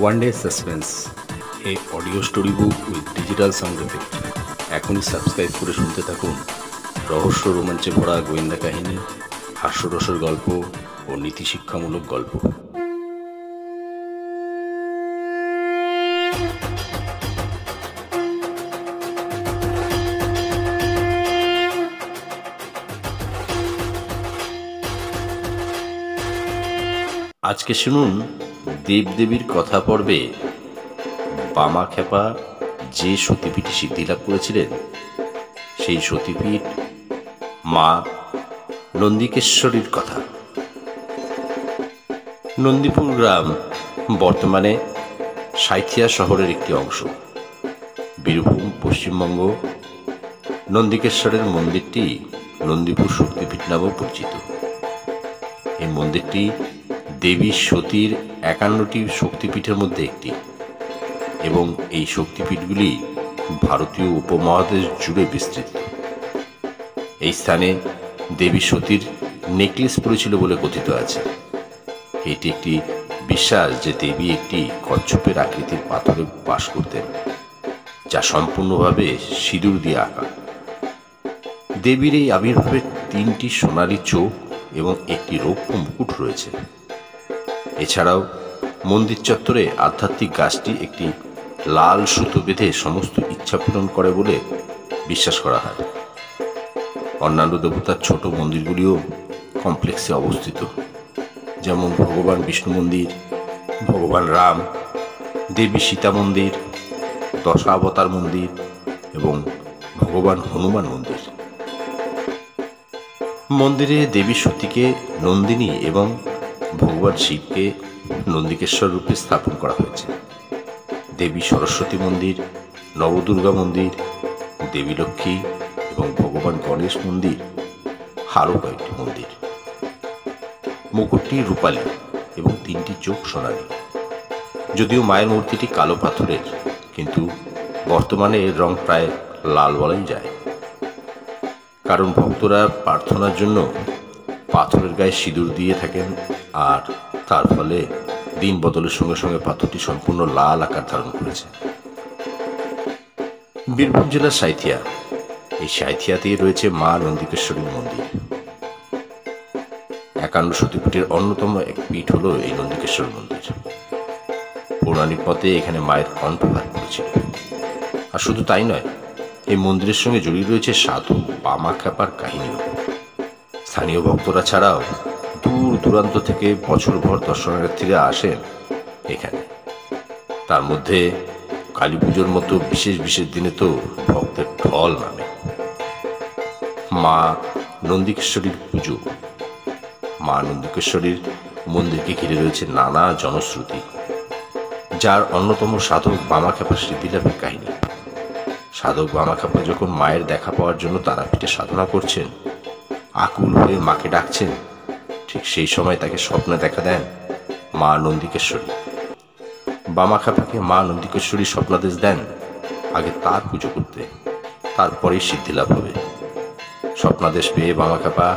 One day suspense, A audio story book with digital sound effect. এখনই subscribe করে শুনতে থাকুন রহস্য রোমাঞ্চে ভরা গোয়েন্দা কাহিনী, হাস্যরসের গল্প ও নীতিশিক্ষামূলক গল্প। আজকে শুনুন দেবদেবীর কথা পর্বে বামাখ্যাপা যে সতীপীঠে সিদ্ধিলাভ করেছিলেন সেই সতীপীঠ মা নন্দিকেশ্বরীর কথা। নন্দীপুর গ্রাম বর্তমানে সাঁইথিয়া শহরের একটি অংশ, বীরভূম, পশ্চিমবঙ্গ। নন্দিকেশ্বরের মন্দিরটি নন্দীপুর শক্তিপীঠ নামেও পরিচিত। এই মন্দিরটি দেবী সতীর 51টি শক্তিপীঠের মধ্যে একটি, এবং এই শক্তিপীঠগুলি ভারতীয় উপমহাদেশ জুড়ে বিস্তৃত। এই স্থানে দেবী সতীর নেকলেস পড়েছিল বলে কথিত আছে। এটি একটি বিশ্বাস যে দেবী একটি কচ্ছপের আকৃতির পাথরে বাস করতেন, যা সম্পূর্ণভাবে সিঁদুর দিয়ে আঁকা। দেবীর এই আবির্ভাবের 3টি সোনালী চোখ এবং একটি রৌপ্য মুকুট রয়েছে। এছাড়াও মন্দির চত্বরে আধ্যাত্মিক গাছটি একটি লাল সুতো বেঁধে সমস্ত ইচ্ছা পূরণ করে বলে বিশ্বাস করা হয়। অন্যান্য দেবতার ছোট মন্দিরগুলিও কমপ্লেক্সে অবস্থিত, যেমন ভগবান বিষ্ণু মন্দির, ভগবান রাম, দেবী সীতা মন্দির, দশাবতার মন্দির এবং ভগবান হনুমান মন্দির। মন্দিরে দেবী সতীকে নন্দিনী এবং ভগবান শিবকে নন্দিকেশ্বর রূপে স্থাপন করা হয়েছে। দেবী সরস্বতী মন্দির, নবদুর্গা মন্দির, দেবী লক্ষ্মী এবং ভগবান গণেশ মন্দির, আরও কয়েকটি মন্দির। মুকুটটি রূপালী এবং 3টি চোখ সোনালী। যদিও মায়ের মূর্তিটি কালো পাথরের, কিন্তু বর্তমানে এর রং প্রায় লাল বলাই যায়, কারণ ভক্তরা প্রার্থনার জন্য পাথরের গায়ে সিঁদুর দিয়ে থাকেন, আর তার ফলে দিন বদলের সঙ্গে সঙ্গে পাথরটি সম্পূর্ণ লাল আকার ধারণ করেছে। বীরভূম জেলার সাঁইথিয়া, এই সাঁইথিয়াতেই রয়েছে মা নন্দিকেশ্বরীর মন্দির। 51 সতীপীঠের অন্যতম এক পীঠ হল এই নন্দিকেশ্বর মন্দির। পৌরাণিক মতে এখানে মায়ের কণ্ঠপাত করেছিল। আর শুধু তাই নয়, এই মন্দিরের সঙ্গে জড়িয়ে রয়েছে সাধু বামাখ্যাপার কাহিনীও। স্থানীয় ভক্তরা ছাড়াও দূর দূরান্ত থেকে বছরভর দর্শনার্থীরা আসেন এখানে। তার মধ্যে কালী পুজোর মতো বিশেষ বিশেষ দিনে তো ভক্তের ঢল নামে। মা নন্দিকেশ্বরীর পুজো। মা নন্দিকেশ্বরীর মন্দিরকে ঘিরে রয়েছে নানা জনশ্রুতি, যার অন্যতম সাধক বামাখ্যাপার সিদ্ধিলাভের কাহিনী। সাধক বামাখ্যাপা যখন মায়ের দেখা পাওয়ার জন্য তারাপীঠে সাধনা করছেন, আকুল হয়ে মাকে ডাকছেন, ঠিক সেই সময় তাকে স্বপ্নে দেখা দেন মা নন্দিকেশ্বরী। বামাখ্যাপাকে মা নন্দিকেশ্বরী স্বপ্নাদেশ দেন আগে তার পুজো করতে, তারপরেই সিদ্ধিলাভ হবে। স্বপ্নাদেশ পেয়ে বামাখ্যাপা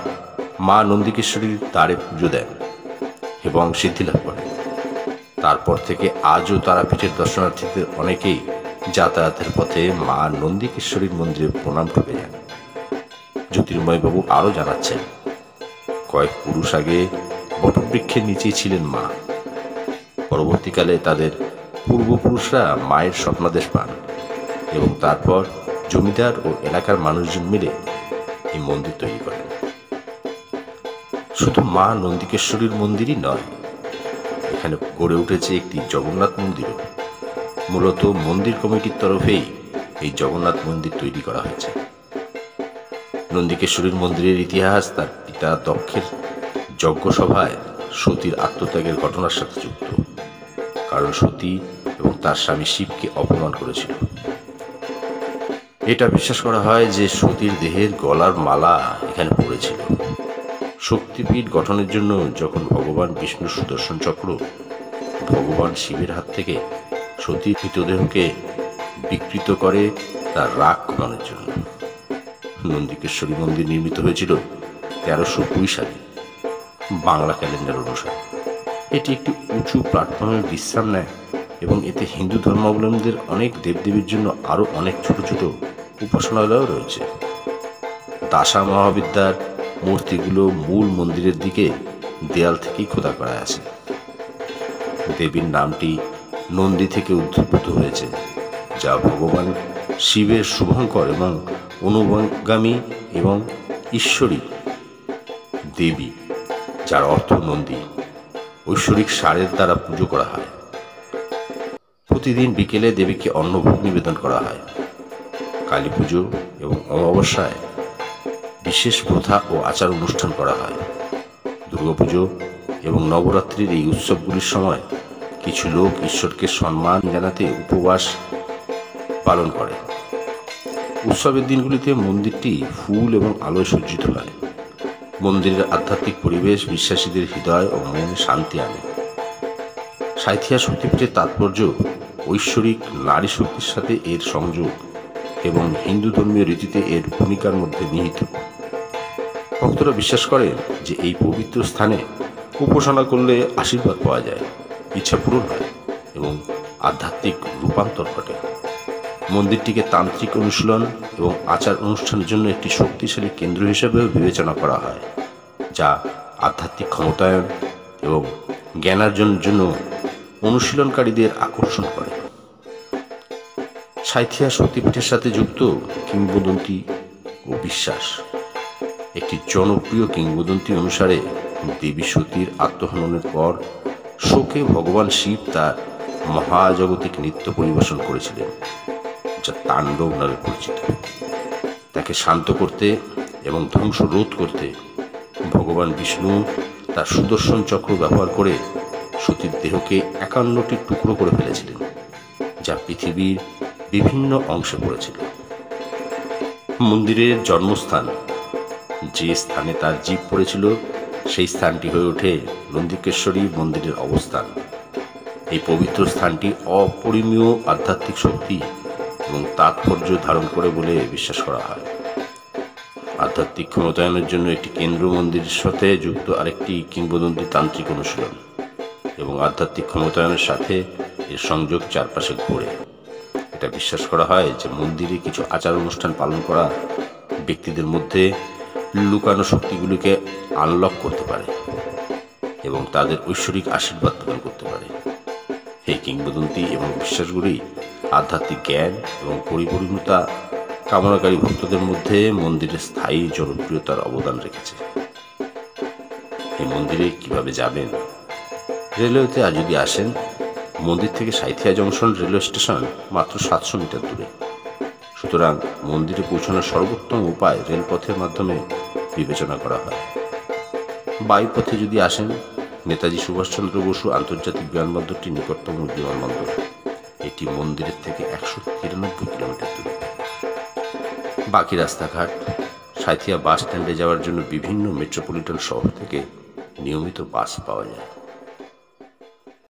মা নন্দিকেশ্বরীর দ্বারে পুজো দেন এবং সিদ্ধিলাভ করেন। তারপর থেকে আজও তারাপীঠের দর্শনার্থীদের অনেকেই যাতায়াতের পথে মা নন্দিকেশ্বরীর মন্দিরে প্রণাম ঠুকে যান। জ্যোতির্ময়বাবু আরও জানাচ্ছেন, কয়েক পুরুষ আগে বটবৃক্ষের নিচেই ছিলেন মা। পরবর্তীকালে তাদের পূর্বপুরুষরা মায়ের স্বপ্নাদেশ পান এবং তারপর জমিদার ও এলাকার মানুষজন মিলে এই মন্দির তৈরি করেন। শুধু মা নন্দিকেশ্বরীর মন্দিরই নয়, এখানে গড়ে উঠেছে একটি জগন্নাথ মন্দিরও। মূলত মন্দির কমিটির তরফেই এই জগন্নাথ মন্দির তৈরি করা হয়েছে। নন্দিকেশ্বরীর মন্দিরের ইতিহাস তার পিতা দক্ষের যজ্ঞসভায় সতীর আত্মত্যাগের ঘটনার সাথে যুক্ত, কারণ সতী এবং তার স্বামী শিবকে অপমান করেছিল। এটা বিশ্বাস করা হয় যে সতীর দেহের গলার মালা এখানে পড়েছিল। শক্তিপীঠ গঠনের জন্য যখন ভগবান বিষ্ণুর সুদর্শন চক্র ভগবান শিবের হাত থেকে সতীর মৃতদেহকে বিকৃত করে তার রাগ কমানোর জন্য নন্দিকেশ্বরী মন্দির নির্মিত হয়েছিল 1320 সালে বাংলা ক্যালেন্ডার অনুসারে। এটি একটি উঁচু প্ল্যাটফর্মে বিশ্রাম নেয় এবং এতে হিন্দু ধর্মাবলম্বীদের অনেক দেবদেবীর জন্য আরও অনেক ছোট ছোট উপাসনালয়ও রয়েছে। দাসা মহাবিদ্যার মূর্তিগুলো মূল মন্দিরের দিকে দেয়াল থেকেই খোদা করা আছে। দেবীর নামটি নন্দী থেকে উদ্ভূত হয়েছে, যা ভগবান শিবের শুভঙ্কর এবং অনুগামী এবং ঈশ্বরী দেবী, যার অর্থ নন্দী। ঐশ্বরিক সারের দ্বারা পুজো করা হয়। প্রতিদিন বিকেলে দেবীকে অন্নভোগ নিবেদন করা হয়। কালী পুজো এবং অমাবস্যায় বিশেষ প্রথা ও আচার অনুষ্ঠান করা হয়। দুর্গাপুজো এবং নবরাত্রির এই উৎসবগুলির সময় কিছু লোক ঈশ্বরকে সম্মান জানাতে উপবাস পালন করে। উৎসবের দিনগুলিতে মন্দিরটি ফুল এবং আলোয় সজ্জিত হয়। মন্দিরের আধ্যাত্মিক পরিবেশ বিশ্বাসীদের হৃদয় ও মনে শান্তি আনে। সাঁইথিয়া শক্তিপীঠের তাৎপর্য ঐশ্বরিক নারী শক্তির সাথে এর সংযোগ এবং হিন্দু ধর্মীয় রীতিতে এর ভূমিকার মধ্যে নিহিত। ভক্তরা বিশ্বাস করেন যে এই পবিত্র স্থানে উপাসনা করলে আশীর্বাদ পাওয়া যায়, ইচ্ছা পূরণ হয় এবং আধ্যাত্মিক রূপান্তর ঘটে। মন্দিরটিকে তান্ত্রিক অনুশীলন এবং আচার অনুষ্ঠানের জন্য একটি শক্তিশালী কেন্দ্র হিসেবেও বিবেচনা করা হয়, যা আধ্যাত্মিক ক্ষমতায়ন এবং জ্ঞানার্জনের জন্য অনুশীলনকারীদের আকর্ষণ করে। সাঁইথিয়া শক্তিপীঠের সাথে যুক্ত কিংবদন্তি ও বিশ্বাস। একটি জনপ্রিয় কিংবদন্তি অনুসারে দেবী সতীর আত্মহননের পর শোকে ভগবান শিব তার মহাজাগতিক নৃত্য পরিবেশন করেছিলেন, যা তাণ্ডব নামে পরিচিত। তাকে শান্ত করতে এবং ধ্বংস রোধ করতে ভগবান বিষ্ণু তার সুদর্শন চক্র ব্যবহার করে সতীর দেহকে 51টি টুকরো করে ফেলেছিলেন, যা পৃথিবীর বিভিন্ন অংশে পড়েছিল। মন্দিরের জন্মস্থান, যে স্থানে তার জীব পড়েছিল, সেই স্থানটি হয়ে ওঠে নন্দিকেশ্বরী মন্দিরের অবস্থান। এই পবিত্র স্থানটি অপরিমেয় আধ্যাত্মিক শক্তি এবং তাৎপর্য ধারণ করে বলে বিশ্বাস করা হয়। আধ্যাত্মিক ক্ষমতায়নের জন্য একটি কেন্দ্র মন্দিরের সাথে যুক্ত আরেকটি কিংবদন্তি তান্ত্রিক অনুশীলন এবং আধ্যাত্মিক ক্ষমতায়নের সাথে এর সংযোগ চারপাশে ঘোরে। এটা বিশ্বাস করা হয় যে মন্দিরে কিছু আচার অনুষ্ঠান পালন করা ব্যক্তিদের মধ্যে লুকানো শক্তিগুলিকে আনলক করতে পারে এবং তাদের ঐশ্বরিক আশীর্বাদ প্রদান করতে পারে। এই কিংবদন্তি এবং বিশ্বাসগুলি আধ্যাত্মিক জ্ঞান এবং পরিপূর্ণতা কামনাকারী ভক্তদের মধ্যে মন্দিরের স্থায়ী জনপ্রিয়তার অবদান রেখেছে। এই মন্দিরে কিভাবে যাবেন? রেলওয়েতে যদি আসেন, মন্দির থেকে সাঁইথিয়া জংশন রেলওয়ে স্টেশন মাত্র 700 মিটার দূরে। সুতরাং মন্দিরে পৌঁছানোর সর্বোত্তম উপায় রেলপথের মাধ্যমে বিবেচনা করা হয়। বায়ুপথে যদি আসেন, নেতাজি সুভাষচন্দ্র বসু আন্তর্জাতিক বিমানবন্দরটি নিকটতম বিমানবন্দর। এটি মন্দিরের থেকে 193 কিলোমিটার দূরে। বাকি রাস্তাঘাট, সাঁইথিয়া বাস স্ট্যান্ডে যাওয়ার জন্য বিভিন্ন মেট্রোপলিটন শহর থেকে নিয়মিত বাস পাওয়া যায়।